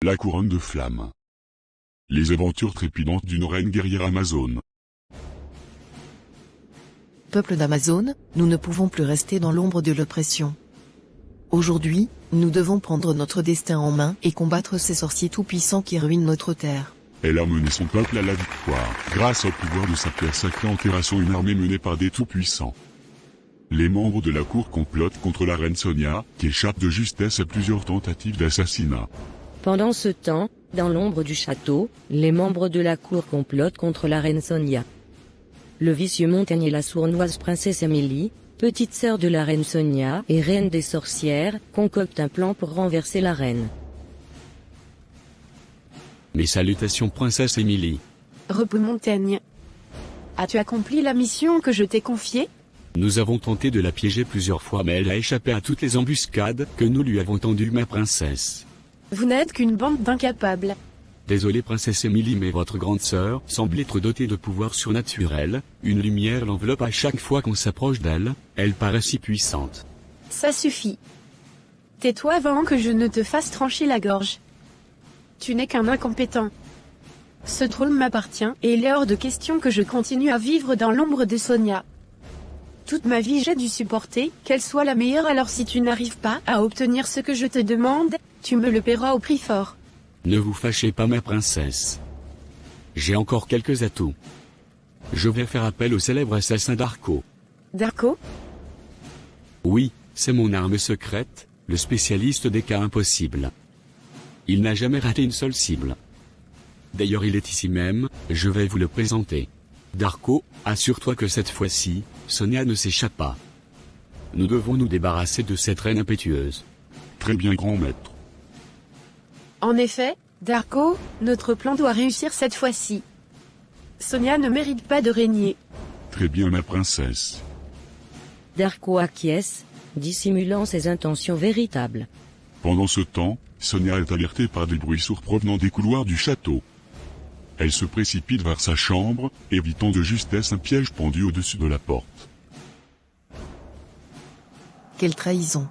La couronne de flammes. Les aventures trépidantes d'une reine guerrière amazone. Peuple d'Amazone, nous ne pouvons plus rester dans l'ombre de l'oppression. Aujourd'hui, nous devons prendre notre destin en main et combattre ces sorciers tout-puissants qui ruinent notre terre. Elle a mené son peuple à la victoire, grâce au pouvoir de sa pierre sacrée en terrassant une armée menée par des tout-puissants. Les membres de la cour complotent contre la reine Sonia, qui échappe de justesse à plusieurs tentatives d'assassinat. Pendant ce temps, dans l'ombre du château, les membres de la cour complotent contre la reine Sonia. Le vicieux Montaigne et la sournoise princesse Émilie, petite sœur de la reine Sonia et reine des sorcières, concoctent un plan pour renverser la reine. Mes salutations princesse Émilie. Repos Montaigne. As-tu accompli la mission que je t'ai confiée? Nous avons tenté de la piéger plusieurs fois mais elle a échappé à toutes les embuscades que nous lui avons tendues ma princesse. Vous n'êtes qu'une bande d'incapables. Désolé princesse Émilie mais votre grande sœur semble être dotée de pouvoirs surnaturels, une lumière l'enveloppe à chaque fois qu'on s'approche d'elle, elle paraît si puissante. Ça suffit. Tais-toi avant que je ne te fasse trancher la gorge. Tu n'es qu'un incompétent. Ce trône m'appartient et il est hors de question que je continue à vivre dans l'ombre de Sonia. Toute ma vie j'ai dû supporter, qu'elle soit la meilleure, alors si tu n'arrives pas à obtenir ce que je te demande, tu me le paieras au prix fort. Ne vous fâchez pas ma princesse. J'ai encore quelques atouts. Je vais faire appel au célèbre assassin Darko. Darko? Oui, c'est mon arme secrète, le spécialiste des cas impossibles. Il n'a jamais raté une seule cible. D'ailleurs il est ici même, je vais vous le présenter. Darko, assure-toi que cette fois-ci, Sonia ne s'échappe pas. Nous devons nous débarrasser de cette reine impétueuse. Très bien grand maître. En effet, Darko, notre plan doit réussir cette fois-ci. Sonia ne mérite pas de régner. Très bien ma princesse. Darko acquiesce, dissimulant ses intentions véritables. Pendant ce temps, Sonia est alertée par des bruits sourds provenant des couloirs du château. Elle se précipite vers sa chambre, évitant de justesse un piège pendu au-dessus de la porte. Quelle trahison!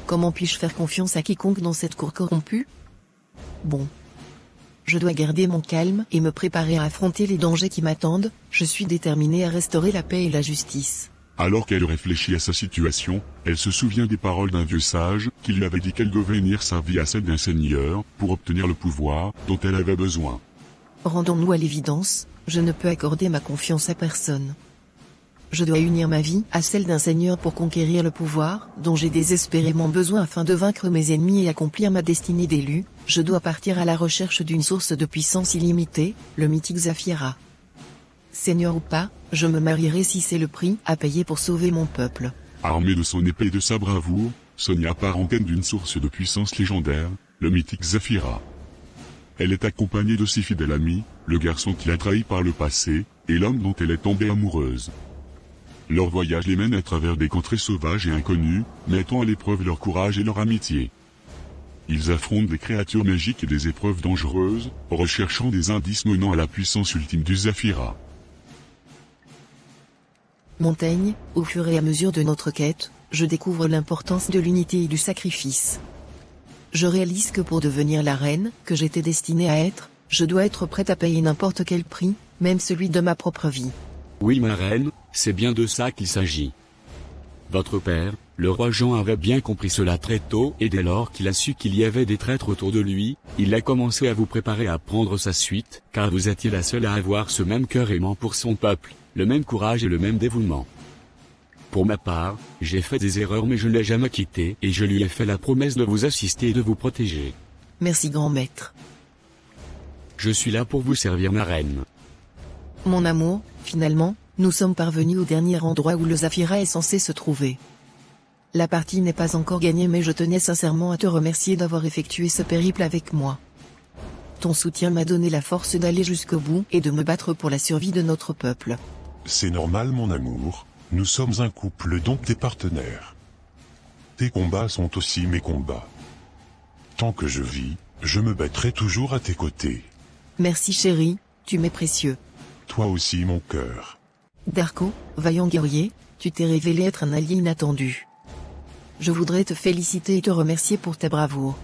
Comment puis-je faire confiance à quiconque dans cette cour corrompue? Bon. Je dois garder mon calme et me préparer à affronter les dangers qui m'attendent, je suis déterminée à restaurer la paix et la justice. Alors qu'elle réfléchit à sa situation, elle se souvient des paroles d'un vieux sage, qui lui avait dit qu'elle devait unir sa vie à celle d'un seigneur, pour obtenir le pouvoir dont elle avait besoin. Rendons-nous à l'évidence, je ne peux accorder ma confiance à personne. Je dois unir ma vie à celle d'un seigneur pour conquérir le pouvoir, dont j'ai désespérément besoin afin de vaincre mes ennemis et accomplir ma destinée d'élu. Je dois partir à la recherche d'une source de puissance illimitée, le mythique Zafira. Seigneur ou pas, je me marierai si c'est le prix à payer pour sauver mon peuple. Armée de son épée et de sa bravoure, Sonia part en quête d'une source de puissance légendaire, le mythique Zafira. Elle est accompagnée de ses fidèles amis, le garçon qui l'a trahi par le passé, et l'homme dont elle est tombée amoureuse. Leur voyage les mène à travers des contrées sauvages et inconnues, mettant à l'épreuve leur courage et leur amitié. Ils affrontent des créatures magiques et des épreuves dangereuses, recherchant des indices menant à la puissance ultime du Zafira. Montaigne, au fur et à mesure de notre quête, je découvre l'importance de l'unité et du sacrifice. Je réalise que pour devenir la reine que j'étais destinée à être, je dois être prête à payer n'importe quel prix, même celui de ma propre vie. Oui ma reine, c'est bien de ça qu'il s'agit. Votre père, le roi Jean avait bien compris cela très tôt et dès lors qu'il a su qu'il y avait des traîtres autour de lui, il a commencé à vous préparer à prendre sa suite, car vous étiez la seule à avoir ce même cœur aimant pour son peuple, le même courage et le même dévouement. Pour ma part, j'ai fait des erreurs mais je ne l'ai jamais quitté et je lui ai fait la promesse de vous assister et de vous protéger. Merci grand maître. Je suis là pour vous servir ma reine. Mon amour, finalement, nous sommes parvenus au dernier endroit où le Zafira est censé se trouver. La partie n'est pas encore gagnée mais je tenais sincèrement à te remercier d'avoir effectué ce périple avec moi. Ton soutien m'a donné la force d'aller jusqu'au bout et de me battre pour la survie de notre peuple. C'est normal mon amour, nous sommes un couple donc des partenaires. Tes combats sont aussi mes combats. Tant que je vis, je me battrai toujours à tes côtés. Merci chérie, tu m'es précieux. Toi aussi mon cœur. Darko, vaillant guerrier, tu t'es révélé être un allié inattendu. Je voudrais te féliciter et te remercier pour ta bravoure.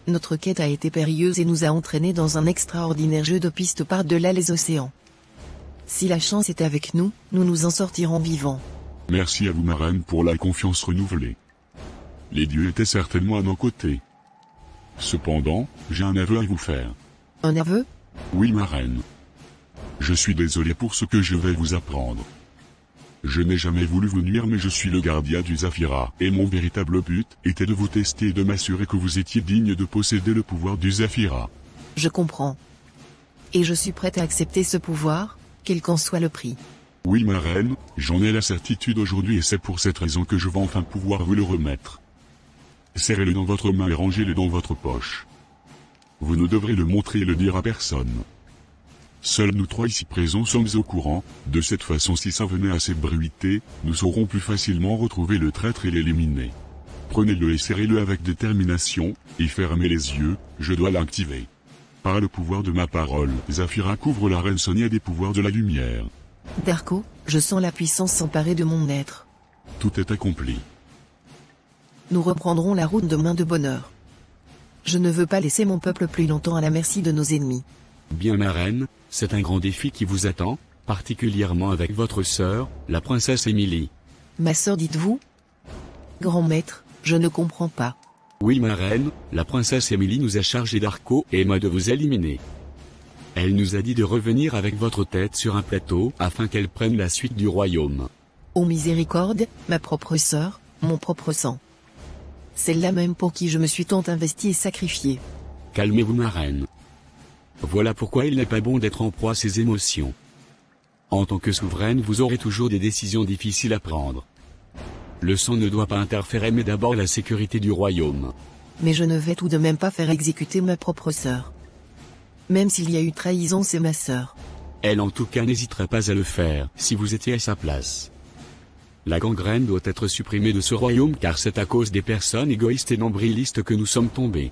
Notre quête a été périlleuse et nous a entraînés dans un extraordinaire jeu de pistes par-delà les océans. Si la chance est avec nous, nous nous en sortirons vivants. Merci à vous ma reine pour la confiance renouvelée. Les dieux étaient certainement à nos côtés. Cependant, j'ai un aveu à vous faire. Un aveu? Oui ma reine. Je suis désolé pour ce que je vais vous apprendre. Je n'ai jamais voulu vous nuire mais je suis le gardien du Zafira, et mon véritable but était de vous tester et de m'assurer que vous étiez digne de posséder le pouvoir du Zafira. Je comprends. Et je suis prête à accepter ce pouvoir, quel qu'en soit le prix. Oui ma reine, j'en ai la certitude aujourd'hui et c'est pour cette raison que je vais enfin pouvoir vous le remettre. Serrez-le dans votre main et rangez-le dans votre poche. Vous ne devrez le montrer et le dire à personne. Seuls nous trois ici présents sommes au courant, de cette façon si ça venait à s'ébruiter, nous saurons plus facilement retrouver le traître et l'éliminer. Prenez-le et serrez-le avec détermination, et fermez les yeux, je dois l'activer. Par le pouvoir de ma parole, Zafira couvre la reine Sonia des pouvoirs de la lumière. Darko, je sens la puissance s'emparer de mon être. Tout est accompli. Nous reprendrons la route de main de bonheur. Je ne veux pas laisser mon peuple plus longtemps à la merci de nos ennemis. Bien ma reine, c'est un grand défi qui vous attend, particulièrement avec votre sœur, la princesse Émilie. Ma sœur dites-vous? Grand maître, je ne comprends pas. Oui ma reine, la princesse Émilie nous a chargé d'Arco et moi de vous éliminer. Elle nous a dit de revenir avec votre tête sur un plateau afin qu'elle prenne la suite du royaume. Ô miséricorde, ma propre sœur, mon propre sang. Celle-là même pour qui je me suis tant investi et sacrifié. Calmez-vous ma reine. Voilà pourquoi il n'est pas bon d'être en proie à ses émotions. En tant que souveraine vous aurez toujours des décisions difficiles à prendre. Le sang ne doit pas interférer mais d'abord la sécurité du royaume. Mais je ne vais tout de même pas faire exécuter ma propre sœur. Même s'il y a eu trahison, c'est ma sœur. Elle en tout cas n'hésiterait pas à le faire si vous étiez à sa place. La gangrène doit être supprimée de ce royaume car c'est à cause des personnes égoïstes et nombrilistes que nous sommes tombés.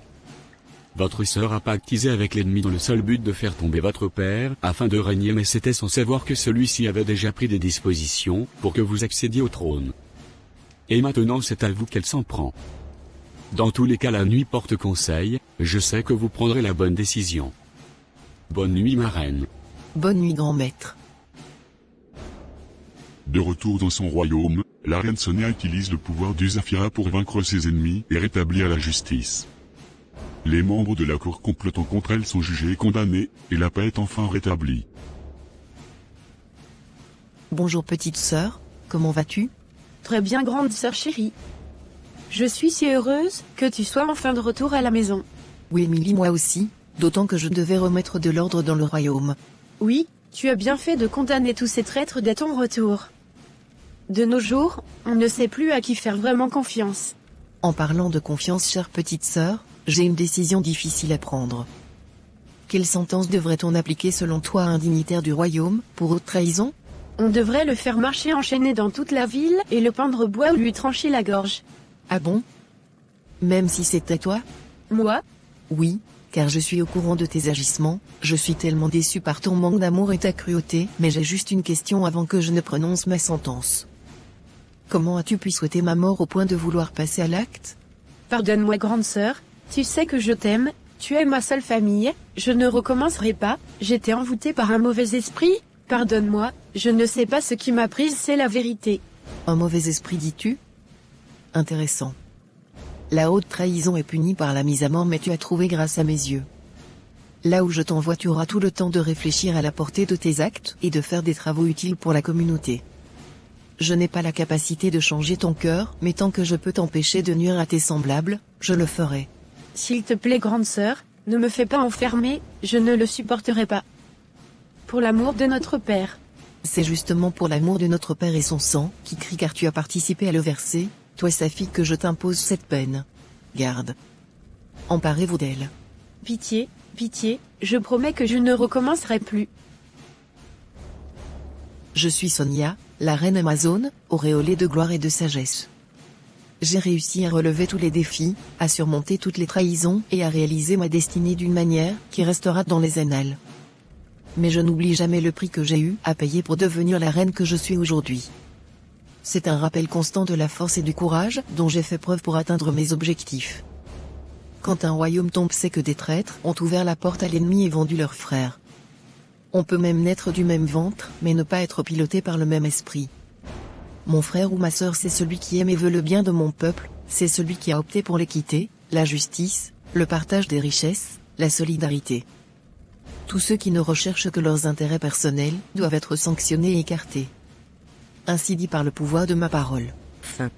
Votre sœur a pactisé avec l'ennemi dans le seul but de faire tomber votre père afin de régner mais c'était sans savoir que celui-ci avait déjà pris des dispositions pour que vous accédiez au trône. Et maintenant c'est à vous qu'elle s'en prend. Dans tous les cas la nuit porte conseil, je sais que vous prendrez la bonne décision. Bonne nuit ma reine. Bonne nuit grand maître. De retour dans son royaume, la reine Sonia utilise le pouvoir du Zafira pour vaincre ses ennemis et rétablir la justice. Les membres de la cour complotant contre elle sont jugés et condamnés, et la paix est enfin rétablie. Bonjour petite sœur, comment vas-tu? Très bien grande sœur chérie. Je suis si heureuse que tu sois enfin de retour à la maison. Oui Émilie, moi aussi, d'autant que je devais remettre de l'ordre dans le royaume. Oui, tu as bien fait de condamner tous ces traîtres dès ton retour. De nos jours, on ne sait plus à qui faire vraiment confiance. En parlant de confiance chère petite sœur, j'ai une décision difficile à prendre. Quelle sentence devrait-on appliquer selon toi à un dignitaire du royaume, pour haute trahison? On devrait le faire marcher enchaîné dans toute la ville et le pendre au bois ou lui trancher la gorge. Ah bon? Même si c'était toi? Moi? Oui, car je suis au courant de tes agissements, je suis tellement déçu par ton manque d'amour et ta cruauté, mais j'ai juste une question avant que je ne prononce ma sentence. Comment as-tu pu souhaiter ma mort au point de vouloir passer à l'acte? Pardonne-moi grande sœur, tu sais que je t'aime, tu es ma seule famille, je ne recommencerai pas, j'étais envoûtée par un mauvais esprit, pardonne-moi, je ne sais pas ce qui m'a prise, c'est la vérité. Un mauvais esprit dis-tu? Intéressant. La haute trahison est punie par la mise à mort mais tu as trouvé grâce à mes yeux. Là où je t'envoie tu auras tout le temps de réfléchir à la portée de tes actes et de faire des travaux utiles pour la communauté. Je n'ai pas la capacité de changer ton cœur, mais tant que je peux t'empêcher de nuire à tes semblables, je le ferai. S'il te plaît grande sœur, ne me fais pas enfermer, je ne le supporterai pas. Pour l'amour de notre Père. C'est justement pour l'amour de notre Père et son sang, qui crie car tu as participé à le verser, toi sa fille que je t'impose cette peine. Garde. Emparez-vous d'elle. Pitié, pitié, je promets que je ne recommencerai plus. Je suis Sonia, la reine amazone, auréolée de gloire et de sagesse. J'ai réussi à relever tous les défis, à surmonter toutes les trahisons et à réaliser ma destinée d'une manière qui restera dans les annales. Mais je n'oublie jamais le prix que j'ai eu à payer pour devenir la reine que je suis aujourd'hui. C'est un rappel constant de la force et du courage dont j'ai fait preuve pour atteindre mes objectifs. Quand un royaume tombe, c'est que des traîtres ont ouvert la porte à l'ennemi et vendu leurs frères. On peut même naître du même ventre, mais ne pas être piloté par le même esprit. Mon frère ou ma sœur, c'est celui qui aime et veut le bien de mon peuple, c'est celui qui a opté pour l'équité, la justice, le partage des richesses, la solidarité. Tous ceux qui ne recherchent que leurs intérêts personnels doivent être sanctionnés et écartés. Ainsi dit par le pouvoir de ma parole. Fin.